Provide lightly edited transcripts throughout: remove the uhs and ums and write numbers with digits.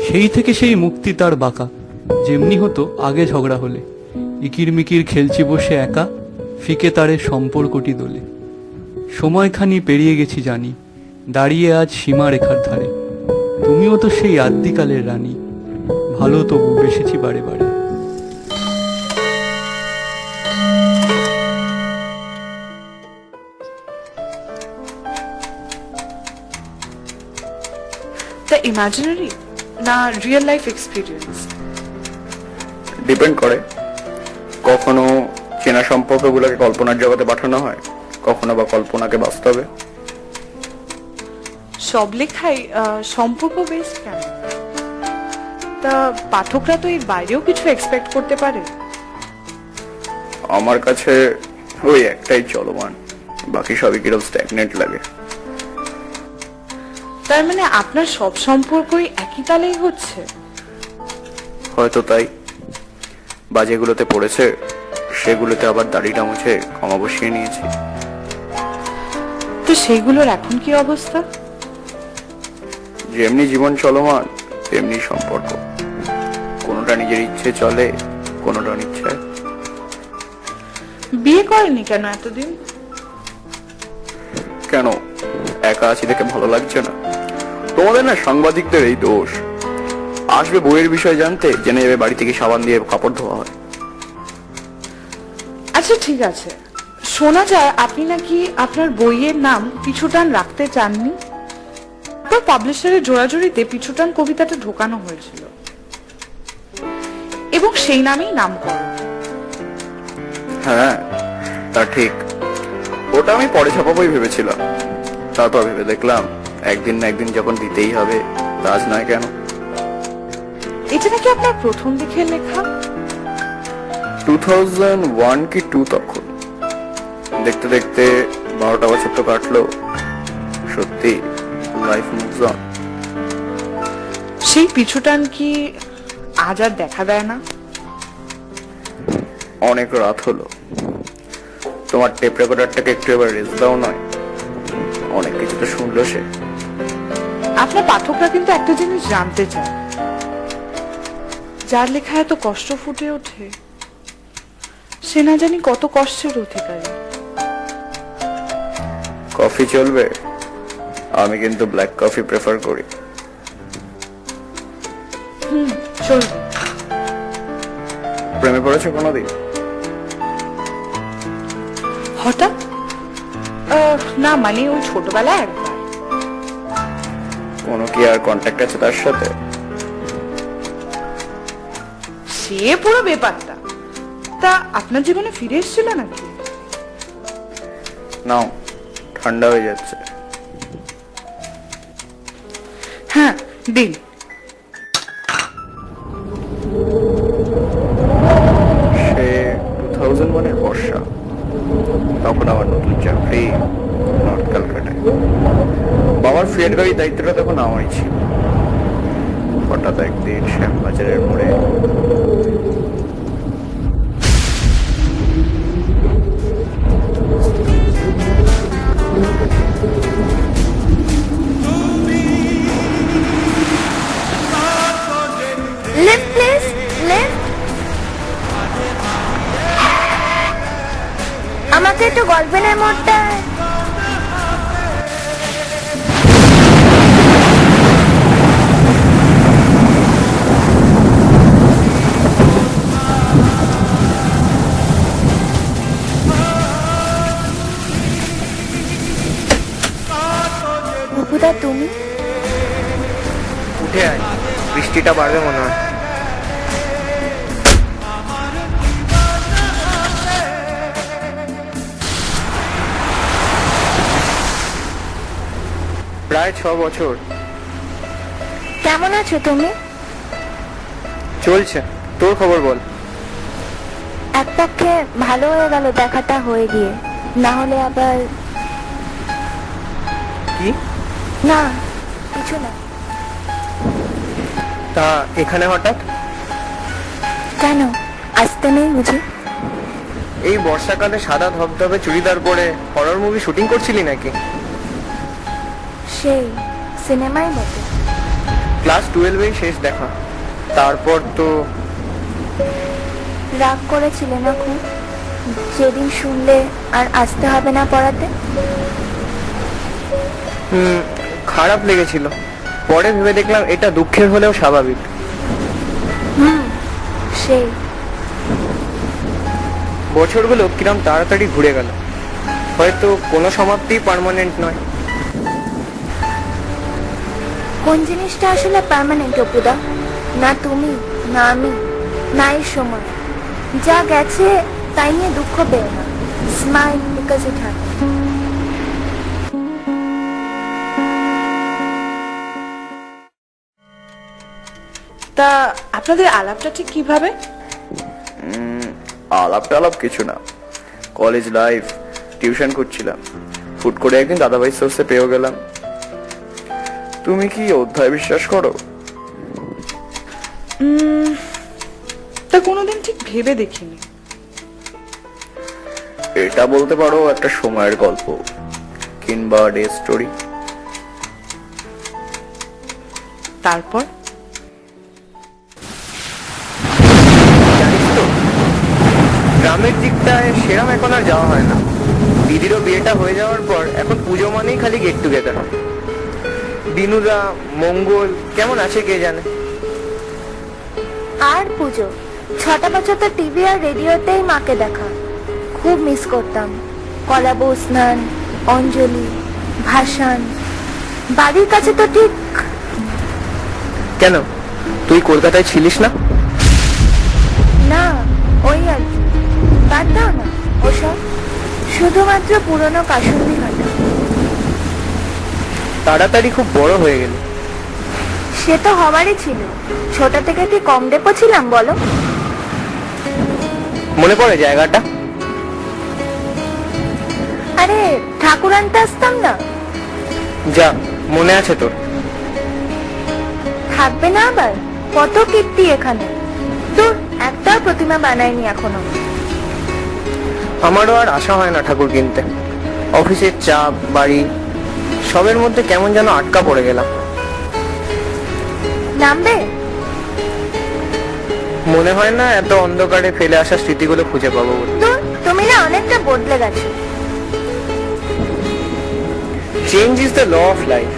সেই থেকে সেই মুক্তি তার বাঁকা, যেমনি হতো আগে ঝগড়া হলে। ইকির মিকির খেলছি বসে একা, ফিকে তারে সম্পর্কটি দোলে। সময়খানি পেরিয়ে গেছি জানি, দাঁড়িয়ে আজ সীমা রেখার ধারে। তুমিও তো সেই আদ্যিকালের রানী, ভালো তবু বেসেছি বারে বারে। The imaginary না রিয়েল লাইফ এক্সপিরিয়েন্স? ডিপেন্ড করে। কখনো চেনা সম্পর্কগুলোকে কল্পনার জগতে পাঠানো হয়, কখনো বা কল্পনাকে বাস্তবে। সব লেখাই সম্পর্ক বেসড কেন? তা পাঠকরা তো এর বাইরেও কিছু এক্সপেক্ট করতে পারে। আমার কাছে ওই একটাই চলমান, বাকি সবই কিরকম স্ট্যাগনেট লাগে। তার মানে আপনার সব সম্পর্কই একই তালেই হচ্ছে? হয়তো তাই, বা যেগুলোতে পড়েছে সেগুলোতে আবার দাড়িটা মুছে কমা বসিয়ে নিয়েছি। তো সেইগুলোর এখন কি অবস্থা? যেমনি জীবন চলমান তেমনি সম্পর্ক, কোনোটা নিজের ইচ্ছে চলে, কোনোটা অনিচ্ছায়। বিয়ে করেনি কেন এতদিন? কেন, একা আছি দেখে ভালো লাগছে না? তোমাদের না সাংবাদিকদের এই দোষ। আসবে বইয়ের বিষয় জানতে, জেনে যাবে বাড়ি থেকে সাবান দিয়ে কাপড় ধোয়া হয়। আচ্ছা ঠিক আছে, শোনা যায় আপনি নাকি আপনার বইয়ের নাম পিছুটান রাখতে চাননি। আপনার পাবলিশারের জোড়াজোড়িতে পিছুটান কবিতাটা ঢোকানো হয়েছিল এবং সেই নামেই নামকরণ। হ্যাঁ তা ঠিক, ওটা আমি পরে ছাপাবই ভেবেছিলাম। তারপর ভেবে দেখলাম একদিন না একদিন যখন দিতেই হবে, তা আজ নয় কেন। এটা নাকি আপনার প্রথম দিকের লেখা? 2001 কি 2 তখন। দেখতে দেখতে 12টা বছর তো কাটলো। সত্যি লাইফ মুভস অন। সেই পিছুটান কি আজ আর দেখা দেয় না? অনেক রাত হলো, তোমার টেপ রেকর্ডারটাকে একটু এবার রেস্ট দাও নয়। অনেক কিছু তো শুনলো সে। আপনার পাঠকরা কিন্তু একটা জিনিস জানতে চায়, যার লেখা এত কষ্ট ফুটে ওঠে সে না জানি কত কষ্টের অধিকারী। কফি চলবে? আমি কিন্তু ব্ল্যাক কফি প্রেফার করি। চলবে। প্রেমে পড়েছো কোনোদিন? হঠাৎ? না, মানে ওই ছোটবেলায় একবার। কোনো কি আর কন্ট্যাক্ট আছে তার সাথে? সে পুরো ব্যাপারটা। তা আপনার জীবনে ফিরে এসেছিল নাকি? নাও, ঠান্ডা হয়ে যাচ্ছে। হ্যাঁ দিন। সে 2001-এর বর্ষা। তখন আমার নতুন চাকরি নর্থ ক্যালকাটায়। বাবার ফিয়েট গাড়ির দায়িত্বটা তখন আমারই ছিল। হঠাৎ একদিন শ্যামবাজারের মোড়ে লিফট প্লিজ, লিফট। আমাকে একটু গল্পের মোড়টায়। বুবুদা তুমি? উঠে আয়, বৃষ্টিটা বাড়বে মনে হয়। প্রায় 6 বছর। কেমন আছো তুমি? চলছে, তোর খবর বল। এক পক্ষে ভালো হয়ে গেল দেখাটা হয়ে গিয়ে, না হলে আবার। কি? না কিছু না। তা এখানে হঠাৎ? কেন, আসতে নেই বুঝি? এই বর্ষাকালে সাদা ধবধবে চুড়িদার পরে হরর মুভি শুটিং করছিলি নাকি? সেই সিনেমাই বটে। ক্লাস 12-এই শেষ দেখা, তারপর তো রাগ করেছিলে না খুব যেদিন শুনলে আর আসতে হবে না পড়াতে? খারাপ লেগেছিল, পরে ভেবে দেখলাম এটা দুঃখের হলেও স্বাভাবিক। সেই বছরগুলো কিরম তাড়াতাড়ি ঘুরে গেল, হয়তো কোনো সমাপ্তি পার্মানেন্ট নয়। কোন জিনিসটা আসলে পার্মানেন্ট অপুদা? না তুমি, না আমি, না এই সময়। যা গেছে তাই নিয়ে দুঃখ পেও না। Smile because it happened. তা আপনাদের আলাপটা ঠিক কিভাবে? আলাপ টালাপ কিছু না, কলেজ লাইফ, টিউশন করছিলাম, হুট করে একদিন দাদাভাই সোর্সে পেয়েও গেলাম। তুমি কি অধ্যায় বিশ্বাস করো? তা কোনোদিন ঠিক ভেবে দেখিনি। এটা বলতে পারো একটা সময়ের গল্প কিংবা ডে স্টোরি। তারপর জানিস তো, গ্রামের দিকটায় সেরম এখন আর যাওয়া হয় না। দিদিরও বিয়েটা হয়ে যাওয়ার পর এখন পুজো মানেই খালি গেট টুগেদার। দিনুদা, মঙ্গল কেমন আছে কে জানে। আর পুজো, 6টা বছর তো টিভি আর রেডিওতেই মাকে দেখা। খুব মিস করতাম। কলাবৌ স্নান, অঞ্জলি, ভাসান। বাড়ির কাছে তো ঠিক। কেন, তুই কলকাতায় ছিলিস না? না, ওই আর কি। বাদ দাও না ওসব, শুধুমাত্র পুরনো কাসুন্দি হাঁটা। তাড়াতাড়ি খুব বড় হয়ে গেল। সে তো হওয়ারই ছিল। ছোট থেকে কি কম ডেপো ছিলাম বলো? মনে পড়ে জায়গাটা? আরে ঠাকুর আনতে আসতাম না? যা, মনে আছে তোর? থাকবে না আবার? কত কীর্তি এখানে। তোর একটাও প্রতিমা বানায়নি এখনো। আমারও আর আশা হয় না ঠাকুর কিনতে। অফিসের চাপ, বাড়ি, সবের মধ্যে কেমন যেন আটকা পড়ে গেলাম। নামবে? মনে হয় না এত অন্ধকারে ফেলে আসা স্মৃতিগুলো খুঁজে পাবো বলে। তুমি না অনেকটা বদলে গেছো। Change is the law of life.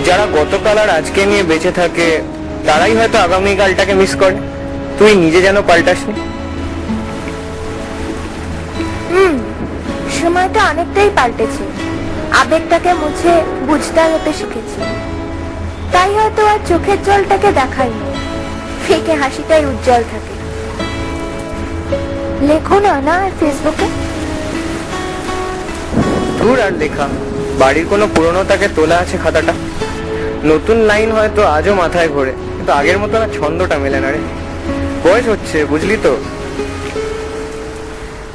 যারা গতকাল আর আজকে নিয়ে বেঁচে থাকে তারাই হয়তো আগামীকালটাকে মিস করে। তুই নিজে যেন পাল্টাসনি। সময়টা অনেকটাই পাল্টেছে। আবেগটাকে মুছে বুঝদার হতে শিখেছি। তাই হয়তো আর চোখের জলটাকে দেখাইনি। ফেকে হাসিটাই উজ্জ্বল থাকে। লেখো না না ফেসবুকে। দূর আর লেখা, বাড়ির কোনো পুরনোটাকে তোলা আছে খাতাটা। নতুন লাইন হয়তো আজও মাথায় ঘোরে, কিন্তু আগের মতো না ছন্দটা মেলে না রে। বয়স হচ্ছে, বুঝলি তো।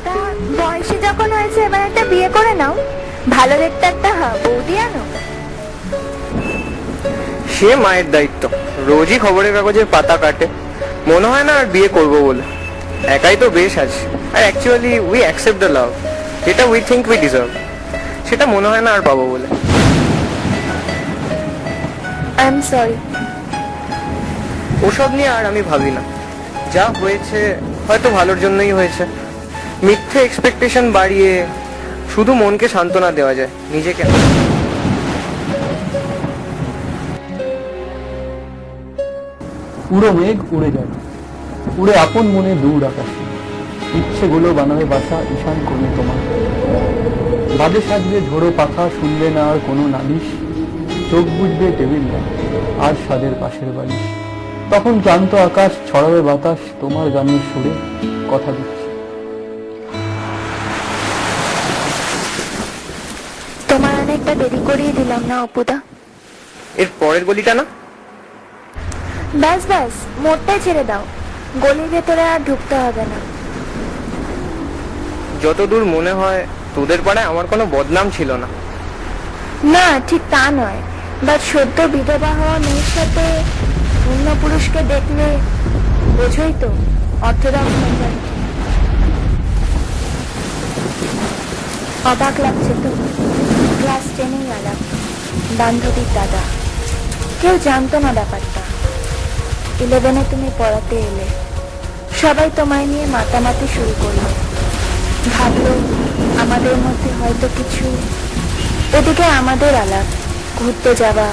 তা বয়সে যখন হয়েছে এবার একটা বিয়ে করে নাও। ভালো দেখতে একটা বৌদি আনো। সে মায়ের দায়িত্ব, রোজই খবরের কাগজের পাতা কাটে। মনে হয় না আর বিয়ে করবো বলে। একাই তো বেশ আছে। আর actually we accept the love, যেটা উই থিঙ্ক উই ডিজার্ভ, সেটা মনে হয় না আর পাবো বলে। I am sorry. ওসব নিয়ে আর আমি ভাবি না। যা হয়েছে হয়তো ভালোর জন্যই হয়েছে। মিথ্যে এক্সপেকটেশন বাড়িয়ে শুধু মনকে সান্ত্বনা দেওয়া যায়, নিজেকে না। উড়ো মেঘ উড়ে যাবে, উড়ে আপন মনে দূর আকাশে। ইচ্ছেগুলো বানাবে বাসা ঈশান কোণে তোমার। বাদে সাজবে ঝোড়ো পাখা, শুনবে না আর কোনো নালিশ। চোখ বুঝবে টেবিল ল্যাম্প আর সাদের পাশের বালিশ। তখন ক্লান্ত আকাশ, ছড়াবে বাতাস তোমার গানের সুরে। কথা দিচ্ছি। তোমার অনেকটা দেরি করিয়ে দিলাম না অপুদা? এর পরের গলিটা না? ব্যাস ব্যাস, মোড়টাই ছেড়ে দাও। গলির ভেতরে আর ঢুকতে হবে না। যতদূর মনে হয় তোদের পাড়ায় আমার কোনো বদনাম ছিল না। না, ঠিক তা নয়। বাট সদ্য বিধবা হওয়া মেয়ের সাথে অন্য পুরুষকে দেখলে বোঝই তো, অর্থোডক্স মেন্টালিটি। অবাক লাগছে তো। ক্লাস 10-এই আলাপ, বান্ধবীর দাদা। কেউ জানতো না ব্যাপারটা। 11-এ তুমি পড়াতে এলে, সবাই তোমায় নিয়ে মাতামাতি শুরু করলো। ভাবলো আমাদের মধ্যে হয়তো কিছু। ওদিকে আমাদের আলাপ, ঘুরতে যাওয়া,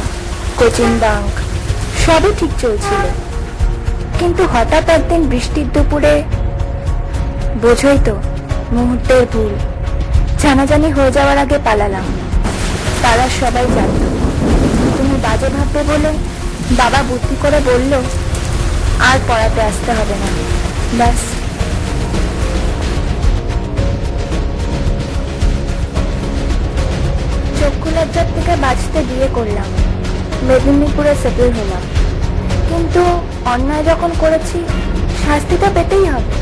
কোচিং বাঙ্ক সবই ঠিক চলছিল। কিন্তু হঠাৎ একদিন বৃষ্টির দুপুরে, বোঝই তো, মুহূর্তের ভুল, জানাজানি হয়ে যাওয়ার আগে পালালাম। তারা সবাই জানত তুমি বাজে ভাববে বলে বাবা বুদ্ধি করে বলল আর পড়াতে আসতে হবে না। ব্যাস। চক্ষু লজ্জার থেকে বাঁচতে বিয়ে করলাম, মেদিনীপুরে সেটেল হলাম। কিন্তু অন্যায় যখন করেছি শাস্তি তো পেতেই হবে।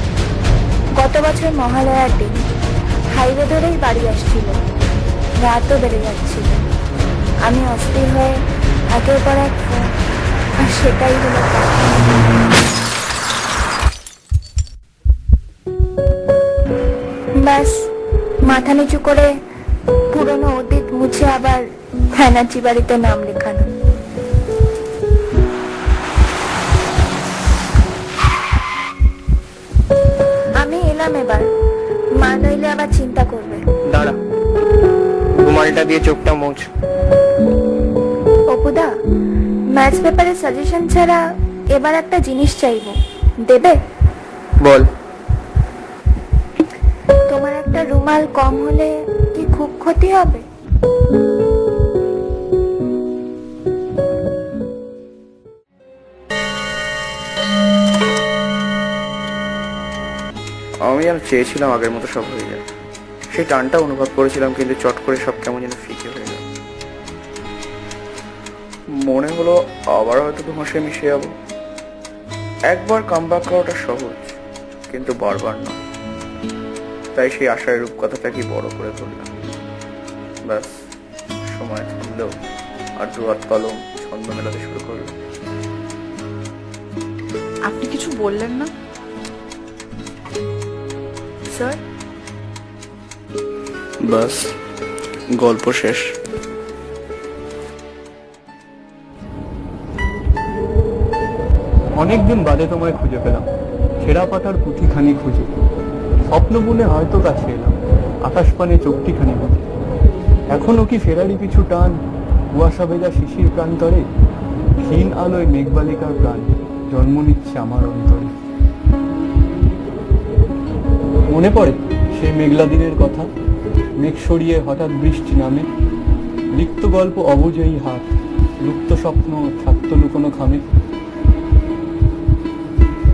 গত বছর মহালয়ার দিন হাইওয়ে ধরেই বাড়ি আসছিল, রাতও বেড়ে যাচ্ছিল। আমি অস্থির হয়ে একের পর এক ফোন, আর সেটাই হলো ব্যাস। মাথা নিচু করে পুরনো অতীত মুছে আবার ব্যানার্জি বাড়িতে নাম লেখানো। আমি এলাম এবার, মা নইলে আবার চিন্তা করবে। দাঁড়া, রুমালটা দিয়ে চোখটা মোছ। অপুদা, ম্যাথস পেপারে সাজেশন ছাড়া এবার একটা জিনিস চাইবো, দেবে? বল। তোমার একটা রুমাল কম হলে কি খুব ক্ষতি হবে? আমি আর চেয়েছিলাম আগের মতো সব হয়ে যায়, সেই টানটা অনুভব করেছিলাম, কিন্তু চট করে সব কেমন যেন ফিকে হয়ে গেল। মনে হলো আবার হয়তো 2 মাসে মিশে যাবো। একবার কামব্যাক করাটা সহজ, কিন্তু বারবার নয়। তাই সেই আশার রূপকথাটা কি বড় করে ধরলাম। ব্যাস, সময় থামলেও আর দুহাত কলম ছন্দ মেলাতে শুরু করলো। আপনি কিছু বললেন না স্যার? ব্যাস, গল্প শেষ। অনেকদিন বাদে তোমায় খুঁজে পেলাম, ছেঁড়া পাতার পুঁথিখানি খুঁজে। স্বপ্ন বুনে হয়তো কাছে এলাম, আকাশ পানে চোখটিখানি বুঝে। এখনো কি ফেরারি পিছু টান, কুয়াশা ভেজা শিশির প্রান্তরে? ক্ষীণ আলোয় মেঘবালিকার প্রাণ জন্ম নিচ্ছে আমার অন্তরে। মনে পড়ে সেই মেঘলা দিনের কথা, মেঘ সরিয়ে হঠাৎ বৃষ্টি নামে। লিপ্ত গল্প অবুঝ এই হাত, লুপ্ত স্বপ্ন থাকত লুকোনো খামে।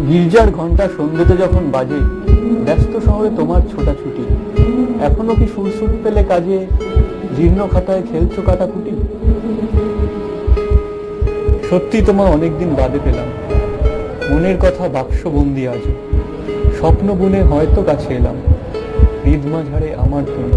গির্জার ঘন্টা সন্ধ্যেতে যখন বাজে, ব্যস্ত শহরে তোমার ছোটাছুটি। এখনো কি সুরসুর পেলে কাজে, জীর্ণ খাতায় খেলছো কাটাকুটি? সত্যি তোমার অনেকদিন বাদে পেলাম, মনের কথা বাক্সবন্দি আজ। স্বপ্ন বুনে হয়তো কাছে এলাম, হৃদ মাঝারে আমার তুমি।